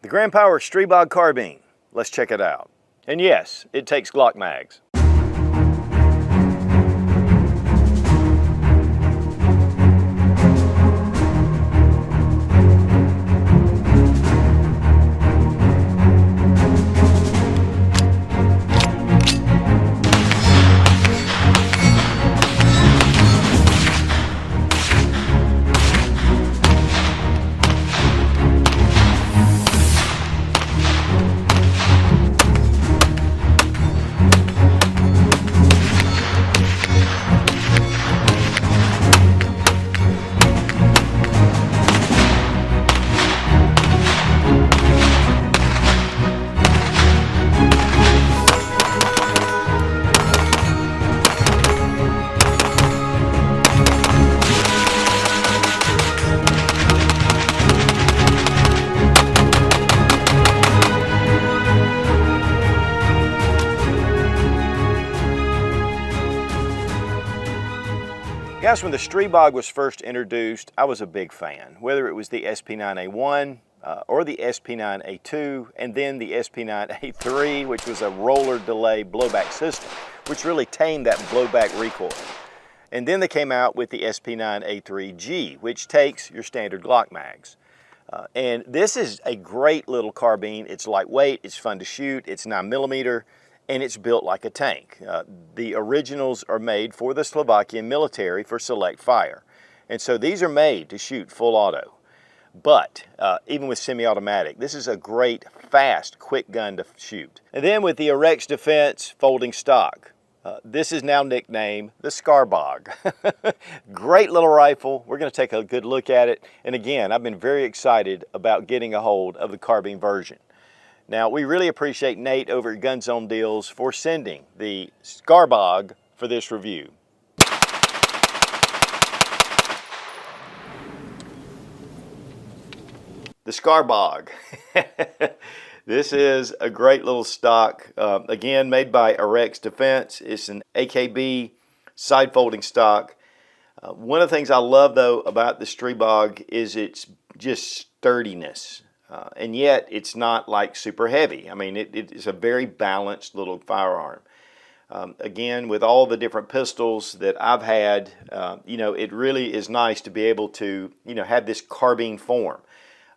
The Grand Power Stribog carbine. Let's check it out. And yes, it takes Glock mags. Guys, when the Stribog was first introduced, I was a big fan. Whether it was the SP9A1 or the SP9A2, and then the SP9A3, which was a roller delay blowback system, which really tamed that blowback recoil. And then they came out with the SP9A3 G, which takes your standard Glock mags. And this is a great little carbine. It's lightweight, it's fun to shoot, it's 9mm, and it's built like a tank. The originals are made for the Slovakian military for select fire. And so these are made to shoot full auto. But even with semi-automatic, this is a great, fast, quick gun to shoot. And then with the Arex Defense Folding Stock, this is now nicknamed the Scarbog. Great little rifle. We're going to take a good look at it. And again, I've been very excited about getting a hold of the carbine version. Now, we really appreciate Nate over at GunZoneDeals for sending the Scarbog for this review. The Scarbog. This is a great little stock, again, made by Arex Defense. It's an AKB side folding stock. One of the things I love, though, about the Stribog is its just sturdiness. And yet it's not like super heavy. I mean, it's a very balanced little firearm. Again, with all the different pistols that I've had, you know, it really is nice to be able to, you know, have this carbine form.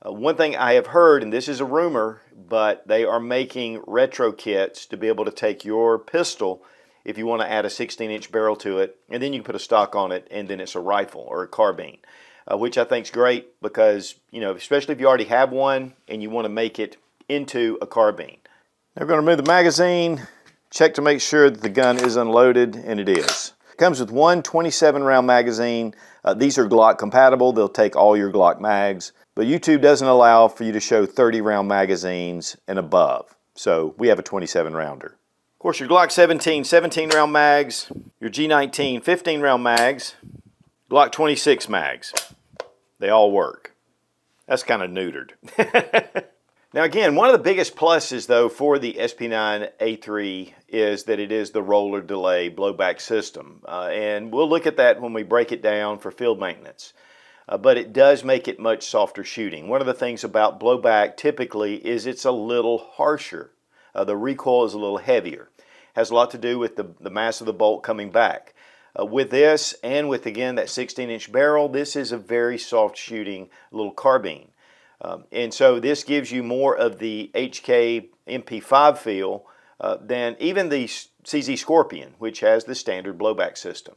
One thing I have heard, and this is a rumor, but they are making retro kits to be able to take your pistol if you want to add a 16-inch barrel to it, and then you can put a stock on it, and then it's a rifle or a carbine. Which I think is great because, you know, especially if you already have one and you want to make it into a carbine. Now we're going to remove the magazine, check to make sure that the gun is unloaded, and it is. It comes with one 27-round magazine. These are Glock compatible. They'll take all your Glock mags. But YouTube doesn't allow for you to show 30-round magazines and above. So we have a 27-rounder. Of course, your Glock 17, 17-round mags, your G19, 15-round mags, Glock 26 mags. They all work. That's kind of neutered. Now again, one of the biggest pluses though for the SP9A3 is that it is the roller delay blowback system. And we'll look at that when we break it down for field maintenance. But it does make it much softer shooting. One of the things about blowback typically is it's a little harsher. The recoil is a little heavier. Has a lot to do with the mass of the bolt coming back. With this and with, again, that 16-inch barrel, this is a very soft shooting little carbine. And so this gives you more of the HK MP5 feel than even the CZ Scorpion, which has the standard blowback system.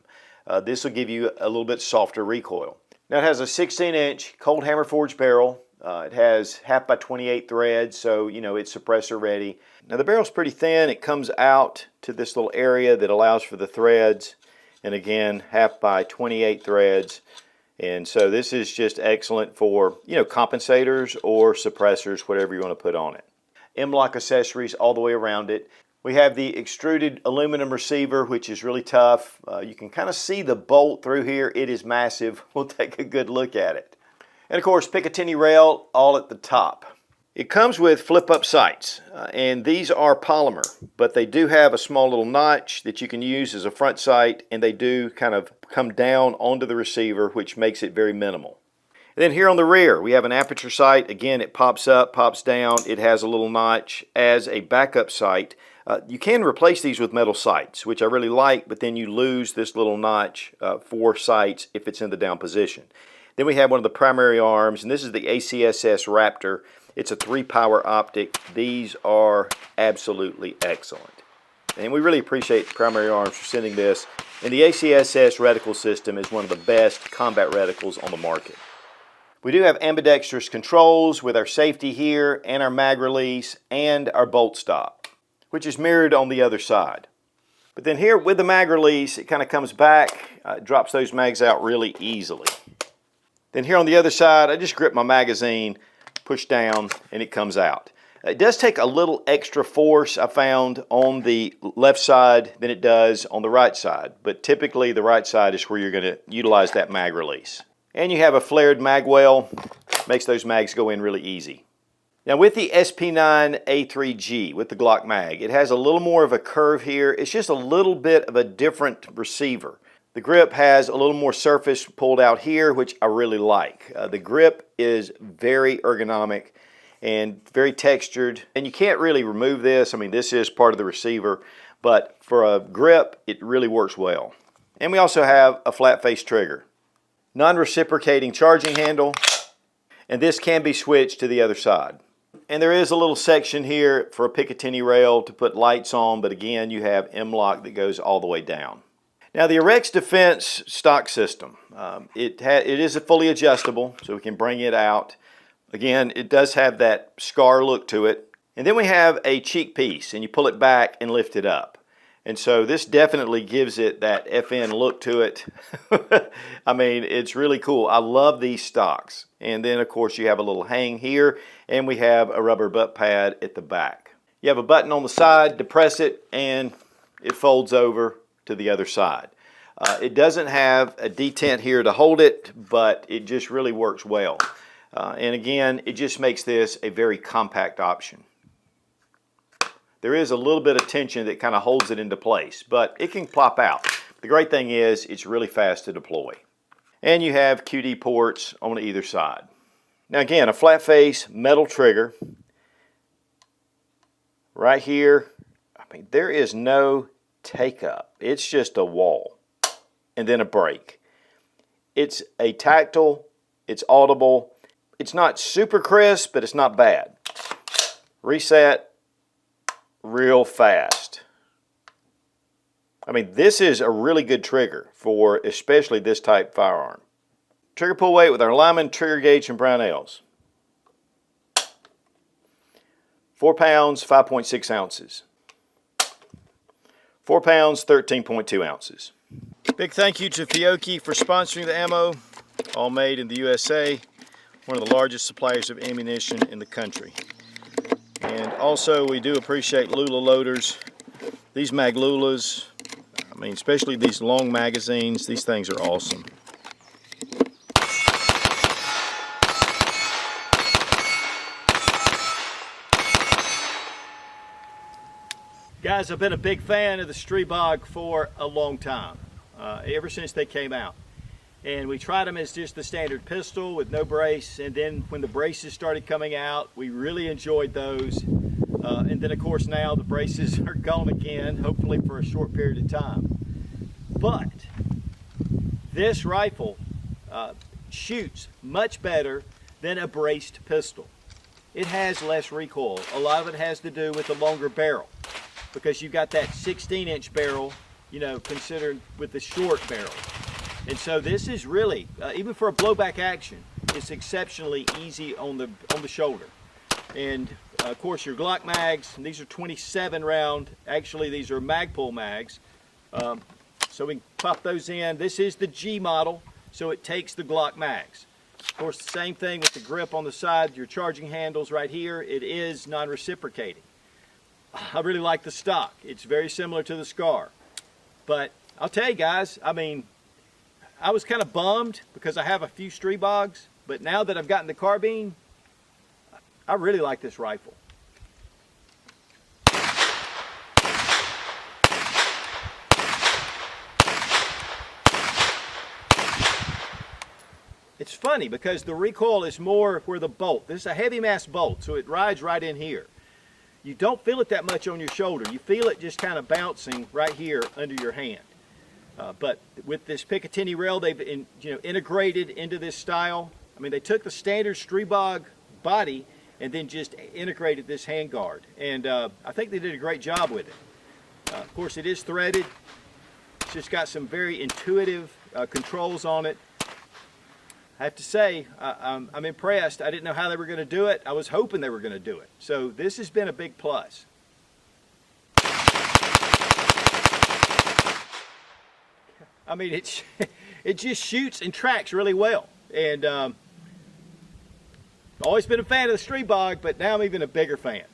This will give you a little bit softer recoil. Now it has a 16-inch cold hammer forged barrel. It has 1/2 by 28 threads, so you know it's suppressor ready. Now the barrel's pretty thin. It comes out to this little area that allows for the threads. And again, 1/2 by 28 threads. And so this is just excellent for, you know, compensators or suppressors, whatever you want to put on it. M-LOK accessories all the way around it. We have the extruded aluminum receiver, which is really tough. You can kind of see the bolt through here. It is massive. We'll take a good look at it. And of course, Picatinny rail all at the top. It comes with flip-up sights, and these are polymer, but they do have a small little notch that you can use as a front sight, and they do kind of come down onto the receiver, which makes it very minimal. And then here on the rear, we have an aperture sight. Again, it pops up, pops down. It has a little notch as a backup sight. You can replace these with metal sights, which I really like, but then you lose this little notch for sights if it's in the down position. Then we have one of the primary arms, and this is the ACSS Raptor. It's a 3-power optic. These are absolutely excellent. And we really appreciate Primary Arms for sending this. And the ACSS reticle system is one of the best combat reticles on the market. We do have ambidextrous controls with our safety here and our mag release and our bolt stop, which is mirrored on the other side. But then here with the mag release, it kind of comes back, drops those mags out really easily. Then here on the other side, I just grip my magazine, push down, and it comes out. It does take a little extra force, I found, on the left side than it does on the right side. But typically the right side is where you're going to utilize that mag release. And you have a flared mag well, makes those mags go in really easy. Now with the SP9A3 G, with the Glock mag, it has a little more of a curve here. It's just a little bit of a different receiver. The grip has a little more surface pulled out here, which I really like. The grip is very ergonomic and very textured, and you can't really remove this. I mean, this is part of the receiver, but for a grip, it really works well. And we also have a flat face trigger. Non-reciprocating charging handle, and this can be switched to the other side. And there is a little section here for a Picatinny rail to put lights on, but again, you have M-LOK that goes all the way down. Now the Arex Defense stock system, it is fully adjustable, so we can bring it out. Again, it does have that scar look to it. And then we have a cheek piece, and you pull it back and lift it up. And so this definitely gives it that FN look to it. I mean, it's really cool. I love these stocks. And then, of course, you have a little hang here, and we have a rubber butt pad at the back. You have a button on the side to press it, and it folds over to the other side. It doesn't have a detent here to hold it, but it just really works well. And again, it just makes this a very compact option. There is a little bit of tension that kind of holds it into place, but it can plop out. The great thing is it's really fast to deploy. And you have QD ports on either side. Now again, a flat face metal trigger. Right here, I mean, there is no take up. It's just a wall and then a break. It's a tactile, it's audible. It's not super crisp, but it's not bad. Reset real fast. I mean, this is a really good trigger for especially this type firearm. Trigger pull weight with our Lyman trigger gauge and Brownells. 4 pounds, 5.6 ounces. 4 pounds, 13.2 ounces. Big thank you to Fiocchi for sponsoring the ammo, all made in the USA, one of the largest suppliers of ammunition in the country. And also we do appreciate Lula loaders. These Maglulas, I mean, especially these long magazines, these things are awesome. Guys, I've been a big fan of the Stribog for a long time, ever since they came out. And we tried them as just the standard pistol with no brace, and then when the braces started coming out, we really enjoyed those. And then of course now the braces are gone again, hopefully for a short period of time. But this rifle shoots much better than a braced pistol. It has less recoil. A lot of it has to do with the longer barrel, because you've got that 16-inch barrel, you know, considered with the short barrel. And so this is really, even for a blowback action, it's exceptionally easy on the shoulder. And of course your Glock mags, and these are 27 round, actually these are Magpul mags. So we can pop those in. This is the G model, so it takes the Glock mags. Of course, the same thing with the grip on the side, your charging handles right here, it is non-reciprocating. I really like the stock. It's very similar to the Scar. But I'll tell you guys, I mean, I was kind of bummed because I have a few Stribogs, but now that I've gotten the carbine, I really like this rifle. It it's funny because the recoil is more where the bolt. This is a heavy mass bolt, so it rides right in here. You don't feel it that much on your shoulder. You feel it just kind of bouncing right here under your hand. But with this Picatinny rail, they've integrated into this style. I mean, they took the standard Stribog body and then just integrated this handguard. And I think they did a great job with it. Of course, it is threaded. It's just got some very intuitive controls on it. I have to say, I'm impressed. I didn't know how they were going to do it. I was hoping they were going to do it. So this has been a big plus. I mean, it just shoots and tracks really well. And I've always been a fan of the Stribog, but now I'm even a bigger fan.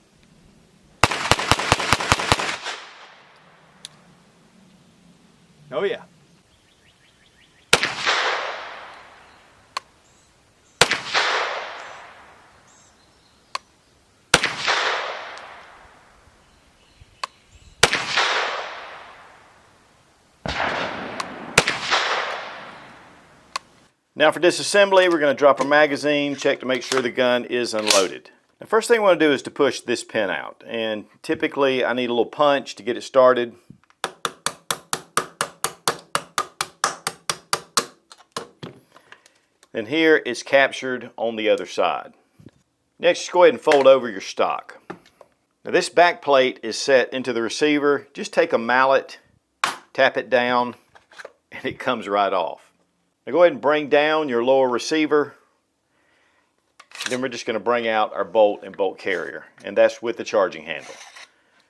Oh yeah. Now for disassembly, we're going to drop our magazine, check to make sure the gun is unloaded. The first thing I want to do is to push this pin out, and typically I need a little punch to get it started. Then here it's captured on the other side. Next, just go ahead and fold over your stock. Now this back plate is set into the receiver. Just take a mallet, tap it down, and it comes right off. Now go ahead and bring down your lower receiver. Then we're just going to bring out our bolt and bolt carrier, and that's with the charging handle.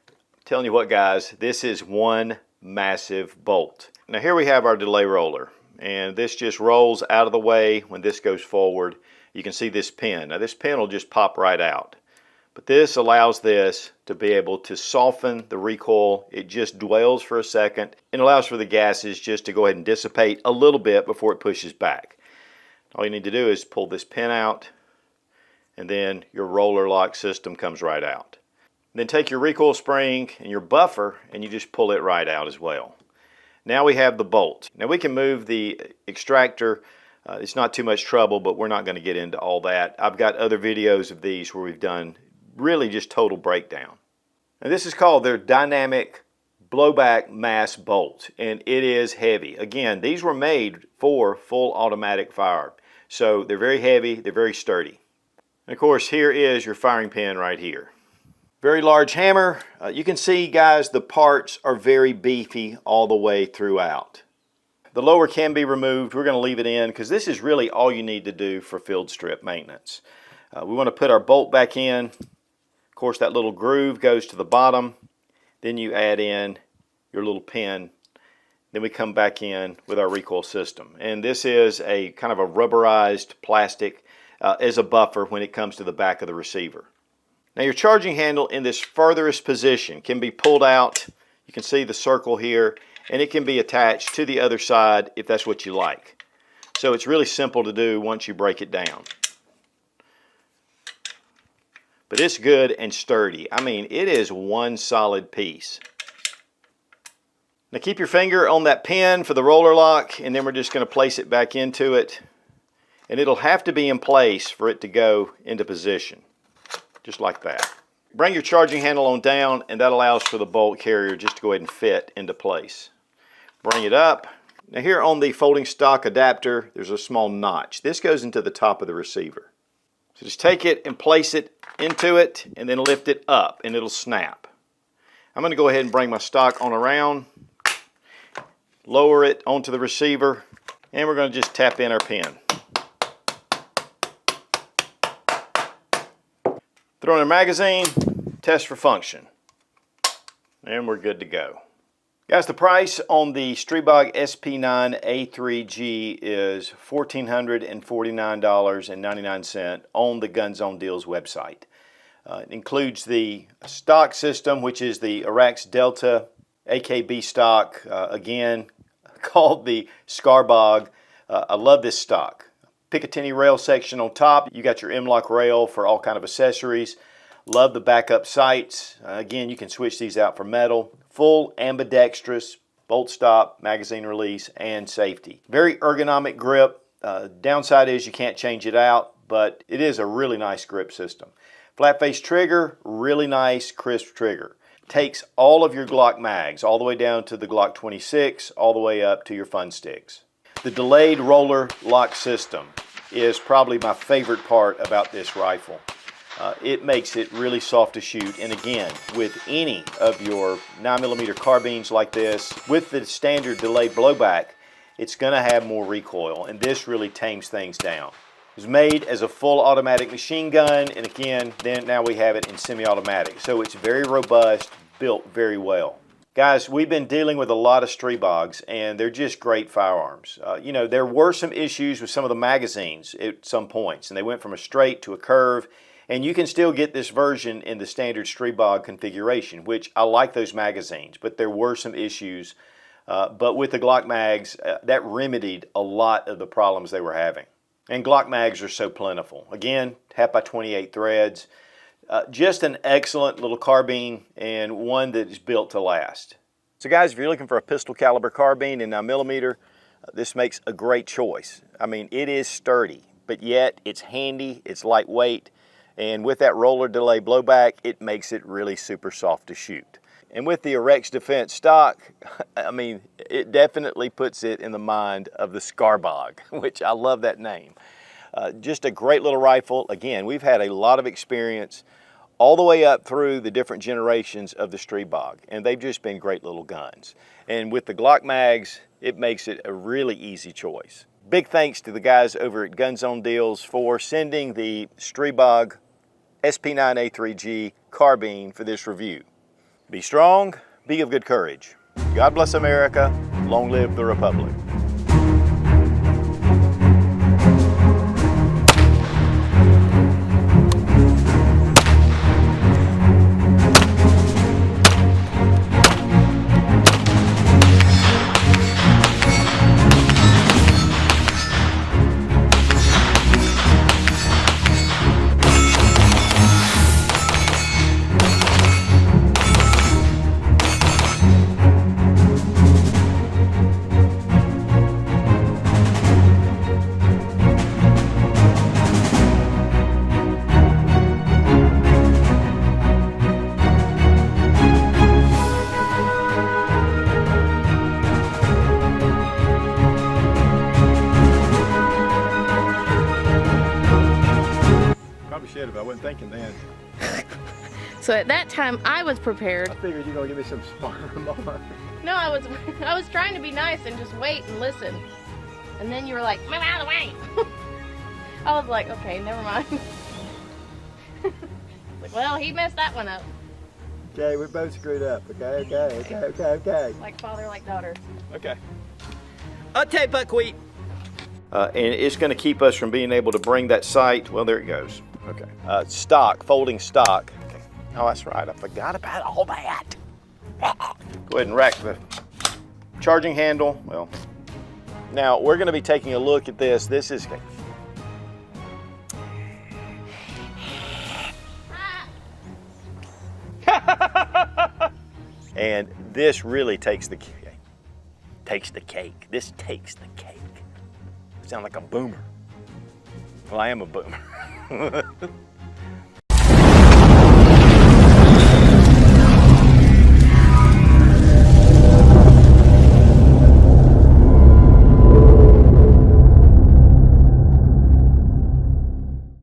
I'm telling you what, guys, this is one massive bolt. Now here we have our delay roller, and this just rolls out of the way when this goes forward. You can see this pin. Now this pin will just pop right out. But this allows this to be able to soften the recoil. It just dwells for a second and allows for the gases just to go ahead and dissipate a little bit before it pushes back. All you need to do is pull this pin out, and then your roller lock system comes right out. Then take your recoil spring and your buffer and you just pull it right out as well. Now we have the bolt. Now we can move the extractor. It's not too much trouble, but we're not going to get into all that. I've got other videos of these where we've done really just total breakdown. And this is called their dynamic blowback mass bolt, and it is heavy. Again, these were made for full automatic fire, so they're very heavy, they're very sturdy. And of course, here is your firing pin right here. Very large hammer. You can see, guys, the parts are very beefy all the way throughout. The lower can be removed. We're going to leave it in because this is really all you need to do for field strip maintenance. We want to put our bolt back in. Of course, that little groove goes to the bottom. Then you add in your little pin. Then we come back in with our recoil system. And this is a kind of a rubberized plastic as a buffer when it comes to the back of the receiver. Now your charging handle in this furthest position can be pulled out. You can see the circle here, and it can be attached to the other side if that's what you like. So it's really simple to do once you break it down. But it's good and sturdy. I mean, it is one solid piece. Now keep your finger on that pin for the roller lock, and then we're just going to place it back into it. And it'll have to be in place for it to go into position. Just like that. Bring your charging handle on down, and that allows for the bolt carrier just to go ahead and fit into place. Bring it up. Now here on the folding stock adapter, there's a small notch. This goes into the top of the receiver. So just take it and place it into it, and then lift it up, and it'll snap. I'm going to go ahead and bring my stock on around, lower it onto the receiver, and we're going to just tap in our pin. Throw in our magazine, test for function, and we're good to go. Guys, the price on the Stribog SP9A3 G is $1,449.99 on the GunZoneDeals website. It includes the stock system, which is the Arex Delta AKB stock, again called the Scarbog. I love this stock. Picatinny rail section on top. You got your M-lock rail for all kind of accessories. Love the backup sights. Again, you can switch these out for metal. Full ambidextrous bolt stop, magazine release, and safety. Very ergonomic grip. Downside is you can't change it out, but it is a really nice grip system. Flat face trigger, really nice crisp trigger. Takes all of your Glock mags, all the way down to the Glock 26, all the way up to your fun sticks. The delayed roller lock system is probably my favorite part about this rifle. It makes it really soft to shoot, and again, with any of your 9mm carbines like this, with the standard delayed blowback, it's going to have more recoil, and this really tames things down. It was made as a full automatic machine gun, and again, now we have it in semi-automatic, so it's very robust, built very well. Guys, we've been dealing with a lot of Stribogs, and they're just great firearms. You know, there were some issues with some of the magazines at some points, and they went from a straight to a curve, and you can still get this version in the standard Stribog configuration, which I like those magazines, but there were some issues. But with the Glock mags, that remedied a lot of the problems they were having. And Glock mags are so plentiful. Again, 1/2x28 threads. Just an excellent little carbine, and one that is built to last. So guys, if you're looking for a pistol caliber carbine in 9mm, this makes a great choice. I mean, it is sturdy, but yet it's handy, it's lightweight, and with that roller delay blowback, it makes it really super soft to shoot. And with the Arex Defense stock, I mean, it definitely puts it in the mind of the Scarbog, which I love that name. Just a great little rifle. Again, we've had a lot of experience all the way up through the different generations of the Stribog, and they've just been great little guns. And with the Glock mags, it makes it a really easy choice. Big thanks to the guys over at GunZoneDeals for sending the Stribog SP9A3 G Carbine for this review. Be strong, be of good courage. God bless America, long live the Republic. Should have. I wasn't thinking then. So at that time, I was prepared. I figured you were gonna give me some spark. No, I was trying to be nice and just wait and listen. And then you were like, move out of the way. I was like, okay, never mind. Like, well, he messed that one up. Okay, we both screwed up. Okay. Like father, like daughter. Okay. Okay, buckwheat. And it's going to keep us from being able to bring that sight. Well, there it goes. Okay. Stock, folding stock. Okay. Oh, that's right. I forgot about all that. Go ahead and rack the charging handle. Well, now we're going to be taking a look at this. This is. And this really takes the cake. This takes the cake. Sound like a boomer. Well, I am a boomer.